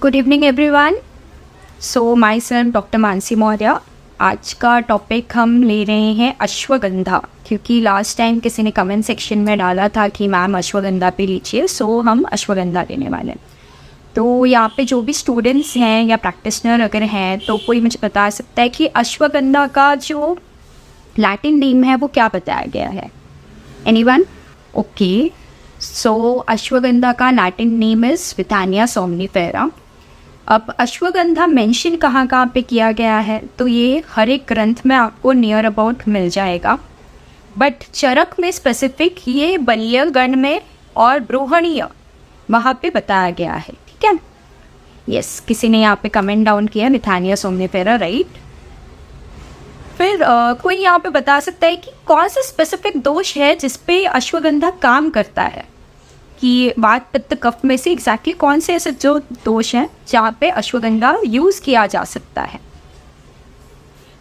Good evening everyone. So my self doctor Mansi Maurya. आज का topic हम ले रहे हैं अश्वगंधा, क्योंकि लास्ट टाइम किसी ने कमेंट सेक्शन में डाला था कि मैम अश्वगंधा पे लीजिए, सो हम अश्वगंधा लेने वाले हैं। तो यहाँ पे जो भी स्टूडेंट्स हैं या प्रैक्टिशनर अगर हैं तो कोई मुझे बता सकता है कि अश्वगंधा का जो लैटिन नेम है वो क्या बताया गया है? एनीवन? ओके, सो अश्वगंधा का Latin name is Withania somnifera. अब अश्वगंधा मेंशन कहाँ पे किया गया है तो ये हर एक ग्रंथ में आपको नियर अबाउट मिल जाएगा, बट चरक में स्पेसिफिक ये बलियगण में और ब्रोहणीय वहाँ पे बताया गया है। ठीक है, यस, किसी ने यहाँ पे कमेंट डाउन किया विथानिया सोमनीफेरा, राइट। फिर कोई यहाँ पे बता सकता है कि कौन सा स्पेसिफिक दोष है जिस पे अश्वगंधा काम करता है, कि वात पित्त कफ में से एग्जैक्टली कौन से ऐसे जो दोष हैं जहाँ पे अश्वगंधा यूज़ किया जा सकता है।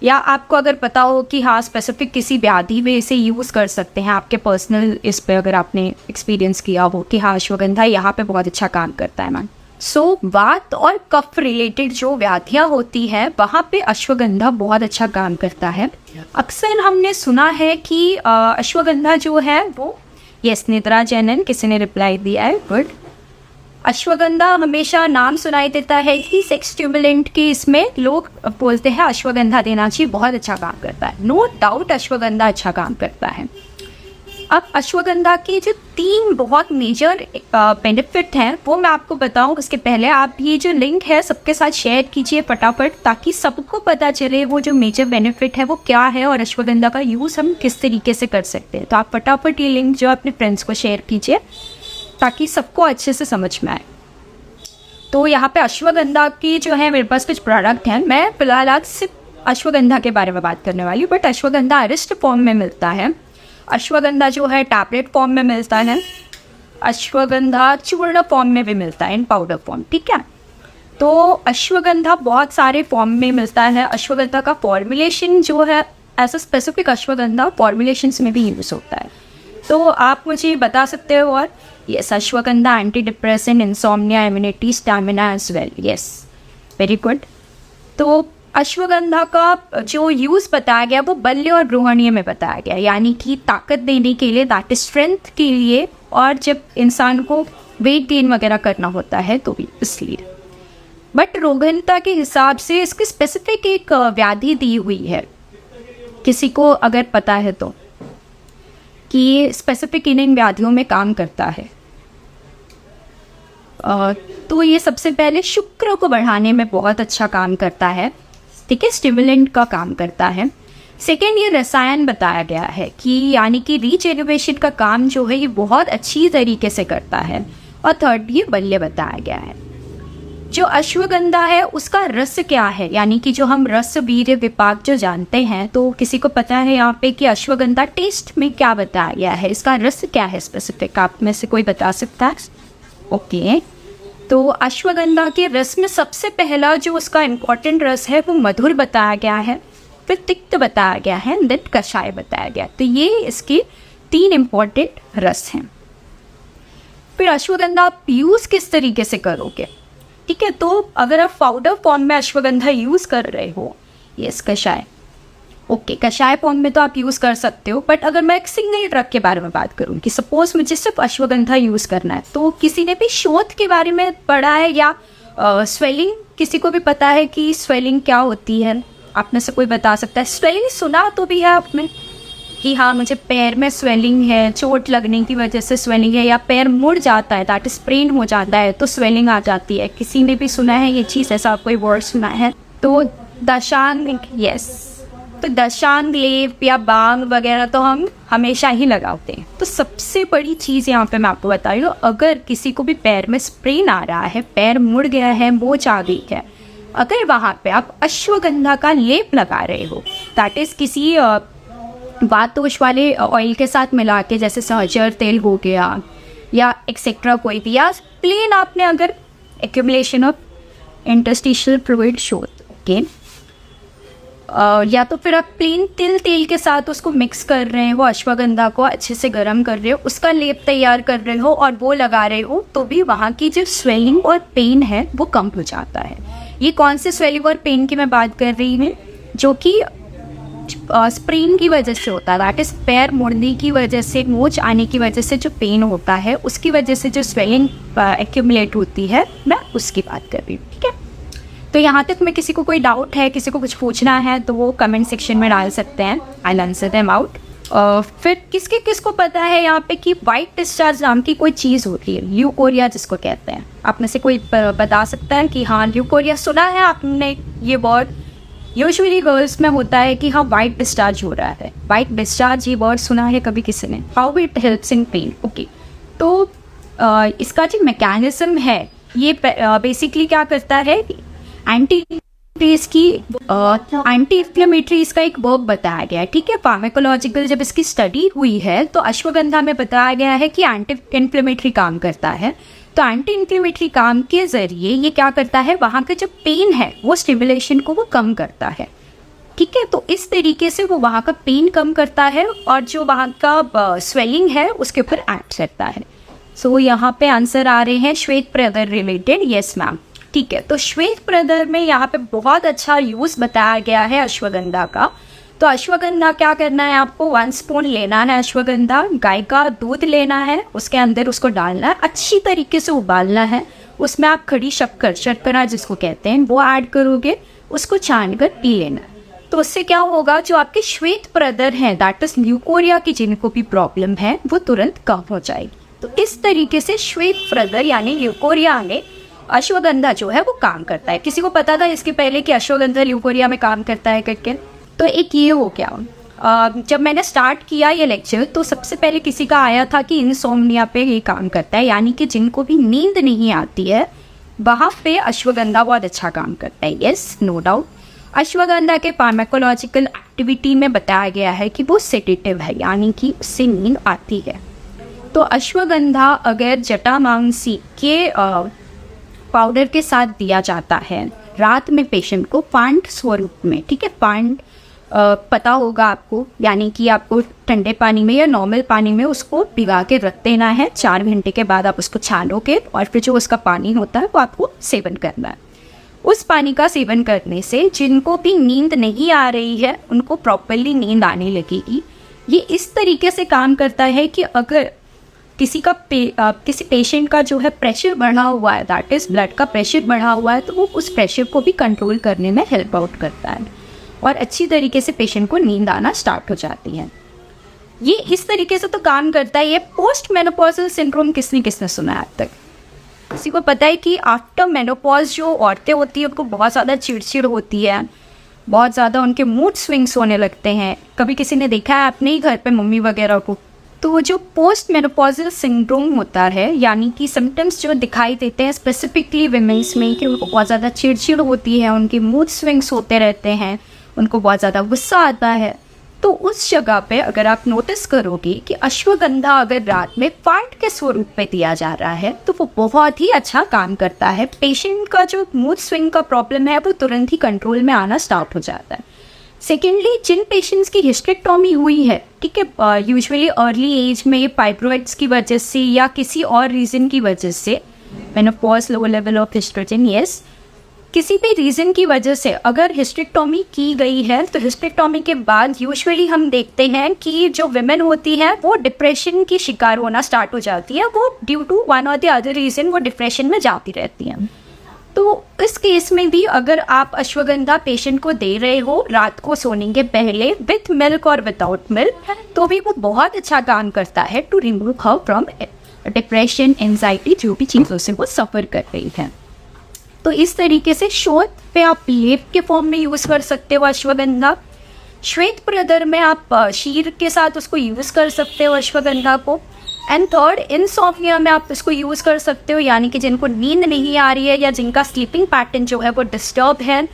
या आपको अगर पता हो कि हाँ स्पेसिफिक किसी व्याधि में इसे यूज़ कर सकते हैं, आपके पर्सनल इस पे अगर आपने एक्सपीरियंस किया हो कि हाँ अश्वगंधा यहाँ पे बहुत अच्छा काम करता है मैम। सो वात और कफ रिलेटेड जो व्याधियाँ होती हैं वहाँ पे अश्वगंधा बहुत अच्छा काम करता है। अक्सर हमने सुना है कि अश्वगंधा जो है वो, यस निद्रा जैनन किसी ने रिप्लाई दिया है, गुड। अश्वगंधा हमेशा नाम सुनाई देता है कि सेक्स स्टिमुलेंट के इसमें लोग बोलते हैं अश्वगंधा देना चाहिए, बहुत अच्छा काम करता है। नो डाउट अश्वगंधा अच्छा काम करता है। अब अश्वगंधा की जो 3 बहुत मेजर बेनिफिट हैं वो मैं आपको बताऊं, उसके पहले आप ये जो लिंक है सबके साथ शेयर कीजिए फटाफट, ताकि सबको पता चले वो जो मेजर बेनिफिट है वो क्या है और अश्वगंधा का यूज़ हम किस तरीके से कर सकते हैं। तो आप फटाफट ये लिंक जो अपने फ्रेंड्स को शेयर कीजिए ताकि सबको अच्छे से समझ में आए। तो यहाँ पे अश्वगंधा की जो है मेरे पास कुछ प्रोडक्ट हैं। मैं फिलहाल आज सिर्फ अश्वगंधा के बारे में बात करने वाली हूँ, बट अश्वगंधा अरिस्ट फॉर्म में मिलता है, अश्वगंधा जो है टैबलेट फॉर्म में मिलता है, अश्वगंधा चूर्ण फॉर्म में भी मिलता है, इन पाउडर फॉर्म। ठीक है, तो अश्वगंधा बहुत सारे फॉर्म में मिलता है। अश्वगंधा का फॉर्मुलेशन जो है ऐसा स्पेसिफिक अश्वगंधा फॉर्मुलेशंस में भी यूज़ होता है। तो आप मुझे बता सकते हो। और yes, ashwagandha anti depressant, insomnia, immunity, stamina as well. Yes, very good. तो अश्वगंधा का जो यूज़ बताया गया वो बल्य और ब्रोहणीय में बताया गया, यानी कि ताकत देने के लिए, दैट इज स्ट्रेंथ के लिए, और जब इंसान को वेट गेन वगैरह करना होता है तो भी इसलिए। बट रोगनता के हिसाब से इसकी स्पेसिफिक एक व्याधि दी हुई है, किसी को अगर पता है तो, कि ये स्पेसिफिक इन व्याधियों में काम करता है। तो ये सबसे पहले शुक्र को बढ़ाने में बहुत अच्छा काम करता है। ठीक है, स्टिमुलेंट का काम करता है। सेकेंड, ये रसायन बताया गया है कि यानी कि रीजेनरेशन का काम जो है ये बहुत अच्छी तरीके से करता है। और थर्ड, ये बल्य बताया गया है। जो अश्वगंधा है उसका रस क्या है, यानी कि जो हम रस वीर्य विपाक जो जानते हैं, तो किसी को पता है यहाँ पे कि अश्वगंधा टेस्ट में क्या बताया गया है, इसका रस क्या है स्पेसिफिक? आप में से कोई बता सकता है? ओके, तो अश्वगंधा के रस में सबसे पहला जो उसका इम्पॉर्टेंट रस है वो मधुर बताया गया है, फिर तिक्त बताया गया है, देन कषाय बताया गया। तो ये इसके 3 इम्पॉर्टेंट रस हैं। फिर अश्वगंधा आप यूज़ किस तरीके से करोगे? ठीक है, तो अगर आप पाउडर फॉर्म में अश्वगंधा यूज़ कर रहे हो, यस कषाय, ओके, कषाय फॉर्म में तो आप यूज़ कर सकते हो। बट अगर मैं एक सिंगल ड्रग के बारे में बात करूँ कि सपोज मुझे सिर्फ अश्वगंधा यूज़ करना है, तो किसी ने भी शोथ के बारे में पढ़ा है या स्वेलिंग, किसी को भी पता है कि स्वेलिंग क्या होती है? आप में से कोई बता सकता है? स्वेलिंग सुना तो भी है आपने कि हाँ मुझे पैर में स्वेलिंग है, चोट लगने की वजह से स्वेलिंग है, या पैर मुड़ जाता है, दैट स्प्रेन हो जाता है तो स्वेलिंग आ जाती है। किसी ने भी सुना है ये चीज़? ऐसा कोई वर्ड सुना है? तो दशांग, यस, तो दशांग लेप या बांग वगैरह तो हम हमेशा ही लगाते हैं। तो सबसे बड़ी चीज़ यहाँ पे मैं आपको बता रही हूँ, अगर किसी को भी पैर में स्प्रेन आ रहा है, पैर मुड़ गया है, मोच आ गई है, अगर वहाँ पे आप अश्वगंधा का लेप लगा रहे हो, दैट इज़ किसी वात दोष वाले ऑयल के साथ मिला के, जैसे सहजर तेल हो गया या एक्सेट्रा कोई भी, या प्लेन आपने अगर एक्यूमुलेशन ऑफ इंटरस्टिशियल फ्लूइड शोथ, ओके, या तो फिर आप प्लेन तिल तेल के साथ उसको मिक्स कर रहे हो, अश्वगंधा को अच्छे से गर्म कर रहे हो, उसका लेप तैयार कर रहे हो और वो लगा रहे हो, तो भी वहाँ की जो स्वेलिंग और पेन है वो कम हो जाता है। ये कौन से स्वेलिंग और पेन की मैं बात कर रही हूँ? जो कि स्प्रेन की वजह से होता है, दैट इज़ पैर मुड़ने की वजह से, मोच आने की वजह से जो पेन होता है, उसकी वजह से जो स्वेलिंग एक्यूमुलेट होती है, मैं उसकी बात कर रही हूँ। ठीक है, तो यहाँ तक में किसी को कोई डाउट है, किसी को कुछ पूछना है तो वो कमेंट सेक्शन में डाल सकते हैं, आई आंसर देम आउट। फिर किसको पता है यहाँ पे कि वाइट डिस्चार्ज नाम की कोई चीज़ होती है, ल्यूकोरिया जिसको कहते हैं? आप में से कोई बता सकता है कि हाँ ल्यूकोरिया सुना है आपने? ये वर्ड यूजुअली गर्ल्स में होता है कि हाँ वाइट डिस्चार्ज हो रहा है, वाइट डिस्चार्ज, ये वर्ड सुना है कभी किसी ने? How it helps in pen. Okay, तो इसका जो मैकेनिज्म है ये बेसिकली क्या करता है, एंटी इन्फ्लेमेटरी इसका एक वर्क बताया गया है। ठीक है, फार्माकोलॉजिकल जब इसकी स्टडी हुई है तो अश्वगंधा में बताया गया है कि एंटी इन्फ्लेमेटरी काम करता है। तो एंटी इन्फ्लेमेटरी काम के ज़रिए ये क्या करता है, वहाँ का जो पेन है वो स्टिमुलेशन को वो कम करता है। ठीक है, तो इस तरीके से वो वहाँ का पेन कम करता है और जो वहाँ का स्वेलिंग है उसके ऊपर एक्ट करता है। सो यहाँ पे आंसर आ रहे हैं श्वेत प्रदर रिलेटेड। यस मैम, ठीक है। तो श्वेत प्रदर में यहाँ पे बहुत अच्छा यूज़ बताया गया है अश्वगंधा का। तो अश्वगंधा क्या करना है, आपको 1 स्पून लेना है अश्वगंधा, गाय का दूध लेना है, उसके अंदर उसको डालना है, अच्छी तरीके से उबालना है, उसमें आप खड़ी शक्करा जिसको कहते हैं वो ऐड करोगे, उसको छान कर पी लेना। तो उससे क्या होगा, जो आपके श्वेत प्रदर हैं दैट इज ल्यूकोरिया की जिनको भी प्रॉब्लम है वो तुरंत कम हो जाएगी। तो इस तरीके से श्वेत प्रदर यानी ल्यूकोरिया में अश्वगंधा जो है वो काम करता है। किसी को पता था इसके पहले कि अश्वगंधा ल्यूकोरिया में काम करता है करके? तो एक ये हो गया। जब मैंने स्टार्ट किया ये लेक्चर तो सबसे पहले किसी का आया था कि इंसोम्निया पे ये काम करता है, यानी कि जिनको भी नींद नहीं आती है वहाँ पे अश्वगंधा बहुत अच्छा काम करता है। Yes, no doubt. अश्वगंधा के फार्माकोलॉजिकल एक्टिविटी में बताया गया है कि वो सेडेटिव है, यानी कि उससे नींद आती है। तो अश्वगंधा अगर जटामांसी के पाउडर के साथ दिया जाता है रात में पेशेंट को पांड स्वरूप में, ठीक है, पांड पता होगा आपको, यानी कि आपको ठंडे पानी में या नॉर्मल पानी में उसको भिगा के रख देना है, 4 घंटे के बाद आप उसको छानोगे और फिर जो उसका पानी होता है वो आपको सेवन करना है। उस पानी का सेवन करने से जिनको भी नींद नहीं आ रही है उनको प्रॉपरली नींद आने लगेगी। ये इस तरीके से काम करता है कि अगर किसी पेशेंट का जो है प्रेशर बढ़ा हुआ है, दैट इज़ ब्लड का प्रेशर बढ़ा हुआ है, तो वो उस प्रेशर को भी कंट्रोल करने में हेल्प आउट करता है और अच्छी तरीके से पेशेंट को नींद आना स्टार्ट हो जाती है। ये इस तरीके से तो काम करता है। ये पोस्ट मेनोपॉजल सिंड्रोम किसने सुना है अब तक? किसी को पता है कि आफ्टर मेनोपॉज जो औरतें होती हैं उनको बहुत ज़्यादा चिड़चिड़ होती है, बहुत ज़्यादा उनके मूड स्विंग्स होने लगते हैं? कभी किसी ने देखा है अपने ही घर पे मम्मी वगैरह को? तो जो पोस्ट मेनोपॉजल सिंड्रोम होता है, यानी कि सिम्टम्स जो दिखाई देते हैं स्पेसिफिकली विमेंस में कि उनको बहुत ज़्यादा चिड़चिड़ होती है, उनके मूड स्विंग्स होते रहते हैं, उनको बहुत ज़्यादा गुस्सा आता है, तो उस जगह पे अगर आप नोटिस करोगे कि अश्वगंधा अगर रात में पार्ट के स्वरूप पे दिया जा रहा है तो वो बहुत ही अच्छा काम करता है। पेशेंट का जो मूड स्विंग का प्रॉब्लम है वो तुरंत ही कंट्रोल में आना स्टार्ट हो जाता है। सेकेंडली, जिन पेशेंट्स की हिस्टेक्टॉमी हुई है, ठीक है, यूजुअली अर्ली एज में ये फाइब्रॉइड्स की वजह से या किसी और रीज़न की वजह से, menopause, lower level of oestrogen, yes, किसी भी रीज़न की वजह से अगर हिस्टेक्टॉमी की गई है तो हिस्टेक्टॉमी के बाद यूजुअली हम देखते हैं कि जो विमेन होती है वो डिप्रेशन की शिकार होना स्टार्ट हो जाती है। वो ड्यू टू वन और द अदर रीज़न वो डिप्रेशन में जाती रहती हैं। तो इस केस में भी अगर आप अश्वगंधा पेशेंट को दे रहे हो रात को सोने के पहले विथ मिल्क और विदाउट मिल्क, तो भी वो बहुत अच्छा काम करता है to remove her from depression, anxiety, जो भी चीज़ों से वो सफ़र कर रही है। तो इस तरीके से शोध पे आप लेप के फॉर्म में यूज़ कर सकते हो अश्वगंधा। श्वेत प्रदर में आप शीर के साथ उसको यूज़ कर सकते हो अश्वगंधा को। एंड थर्ड, इंसोम्निया में आप इसको यूज़ कर सकते हो, यानी कि जिनको नींद नहीं आ रही है या जिनका स्लीपिंग पैटर्न जो है वो डिस्टर्ब है।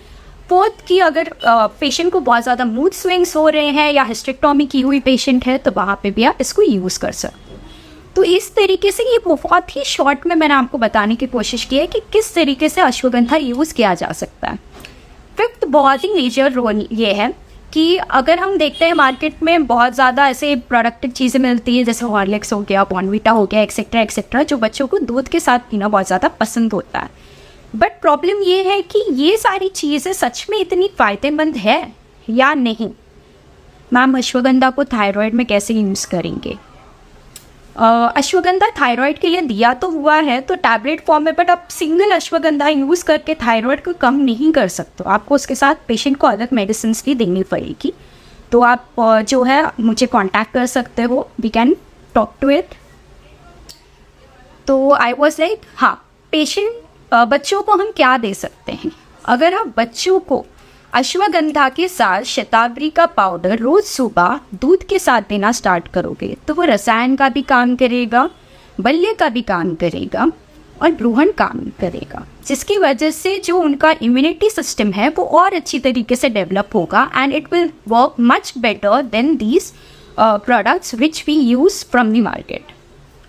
फोर्थ की अगर पेशेंट को बहुत ज़्यादा मूड स्विंग्स हो रहे हैं या हिस्टेक्टॉमी की हुई पेशेंट है तो वहाँ पे भी आप इसको यूज़ कर सकते हो। तो इस तरीके से ये बहुत ही शॉर्ट में मैंने आपको बताने की कोशिश की है कि किस तरीके से अश्वगंधा यूज़ किया जा सकता है। फिफ्थ बहुत ही मेजर रोल ये है कि अगर हम देखते हैं मार्केट में बहुत ज़्यादा ऐसे प्रोडक्टिव चीज़ें मिलती हैं, जैसे हॉर्लिक्स हो गया, बॉर्नवीटा हो गया, एक्सेट्रा एक्सेट्रा, जो बच्चों को दूध के साथ पीना बहुत ज़्यादा पसंद होता है। बट प्रॉब्लम ये है कि ये सारी चीज़ें सच में इतनी फ़ायदेमंद है या नहीं। मैम अश्वगंधा को थायराइड में कैसे यूज़ करेंगे? अश्वगंधा थायराइड के लिए दिया तो हुआ है तो टैबलेट फॉर्म में, बट आप सिंगल अश्वगंधा यूज़ करके थायराइड को कम नहीं कर सकते। आपको उसके साथ पेशेंट को अलग मेडिसिन भी देनी पड़ेगी। तो आप जो है मुझे कांटेक्ट कर सकते हो, we can talk to it. तो आई वॉज लाइक हाँ, पेशेंट बच्चों को हम क्या दे सकते हैं? अगर आप बच्चों को अश्वगंधा के साथ शतावरी का पाउडर रोज़ सुबह दूध के साथ देना स्टार्ट करोगे तो वो रसायन का भी काम करेगा, बल्य का भी काम करेगा और ब्रूहण काम करेगा, जिसकी वजह से जो उनका इम्यूनिटी सिस्टम है वो और अच्छी तरीके से डेवलप होगा and it will work much better than these products which we use from the market.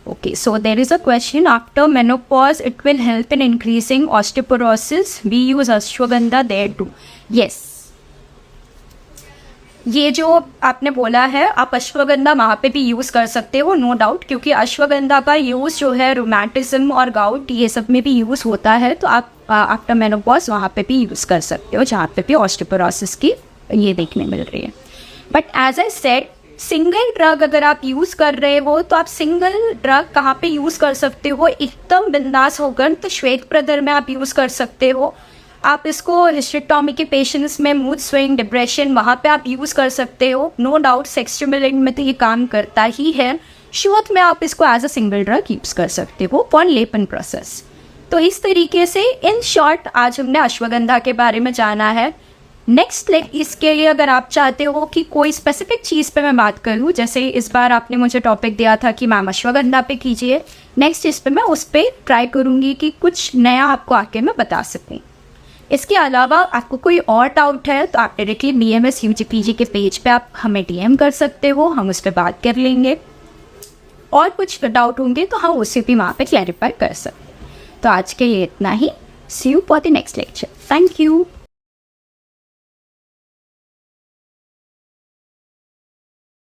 Okay, so there is a question, after menopause it will help in increasing osteoporosis, we use ashwagandha there too. Yes, ये जो आपने बोला है आप अश्वगंधा वहाँ पे भी use कर सकते हो, नो डाउट, क्योंकि अश्वगंधा का यूज़ जो है रोमैटिज्म और गाउट ये सब में भी यूज़ होता है। तो आप आफ्टर मेनोपॉज वहाँ पे भी यूज़ कर सकते हो जहाँ पे भी ऑस्टियोपोरोसिस की ये देखने मिल रही है। But as I said, single drug अगर आप यूज़ कर रहे हो तो आप सिंगल ड्रग कहाँ पे यूज़ कर सकते हो एकदम बिंदास होकर? तो श्वेत प्रदर में आप यूज़ कर सकते हो। आप इसको हिस्टेरेक्टोमी के पेशेंट्स में, मूड स्विंग, डिप्रेशन, वहाँ पे आप यूज़ कर सकते हो। नो डाउट सेक्स स्टिमुलेंट में तो ये काम करता ही है। शुरुआत में आप इसको as a single drug use कर सकते हो फॉर लेपन प्रोसेस। तो इस तरीके से इन शॉर्ट आज हमने अश्वगंधा के बारे में जाना है। नेक्स्ट इसके लिए अगर आप चाहते हो कि कोई स्पेसिफिक चीज़ पे मैं बात करूँ, जैसे इस बार आपने मुझे टॉपिक दिया था कि मैम अश्वगंधा पे कीजिए, नेक्स्ट इस पे मैं उस पर ट्राई करूँगी कि कुछ नया आपको आके मैं बता सकूँ। इसके अलावा आपको कोई और डाउट है तो आप डायरेक्टली BMS UGPG के पेज पे आप हमें DM कर सकते हो, हम उस पर बात कर लेंगे। और कुछ डाउट होंगे तो हम उसे भी वहाँ पे क्लैरिफाई कर सकते हैं। तो आज के लिए इतना ही। See you for the next lecture. Thank you.